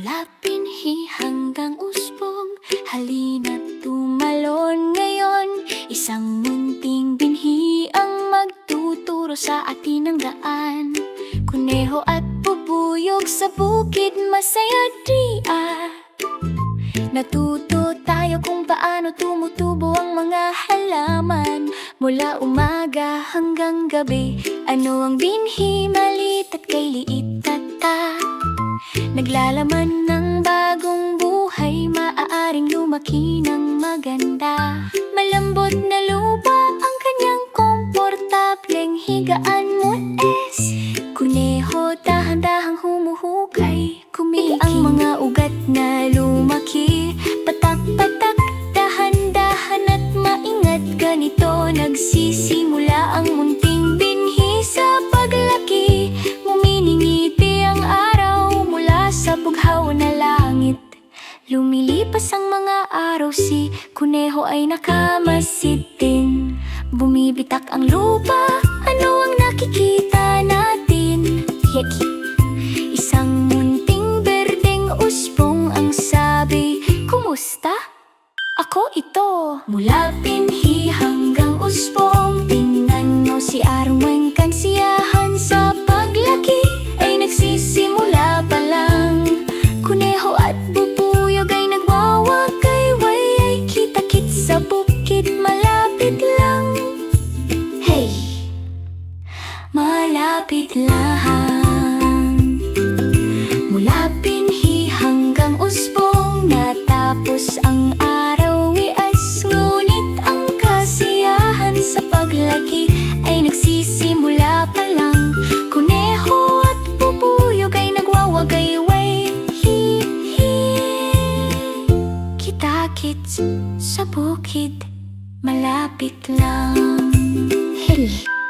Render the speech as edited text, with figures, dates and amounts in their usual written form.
Mula pinhi hanggang usbong, halina't tumalon ngayon. Isang munting binhi ang magtuturo sa atin ng daan. Kuneho at bubuyog sa bukid, masaya diya. Natuto tayo kung paano tumutubo ang mga halaman. Mula umaga hanggang gabi, ano ang binhi, maliit at kay liit tata. Naglalaman ng bagong buhay, maaaring lumaki ng maganda. Malambot na lupa ang kanyang komportableng higaan mo es. Kuneho dahan-dahang humuhukay, kumi ang mga ugat na lumaki. Patak-patak, dahan-dahan at maingat, ganito nagsisimula ang munting binhi sa paglaki. Muminingiti ang araw mula sa bughaw na langit. Lumilipas ang mga araw, si kuneho ay nakamasid din. Bumibitak ang lupa, ano ang nakikita natin? Yeki, isang munting berdeng usbong ang sabi, kumusta? Ako ito. Mula pinhi hanggang usbong, tingnan mo si Arweng, kansiyahan sa paglaki ay nagsisimula pa lang. Kuneho at bubuyog ay nagwawagayway, ay kita-kit sa bukid, malapit lang. Hey, malapit lang. Mula pinhi hanggang usbong, natapos ang araw ias, ngunit ang kasiyahan sa paglaki ay nagsisimula pa lang. Kuneho at bubuyog ay nagwawagayway, hi-hi. Kita-kits sa bukid, malapit lang. Hey.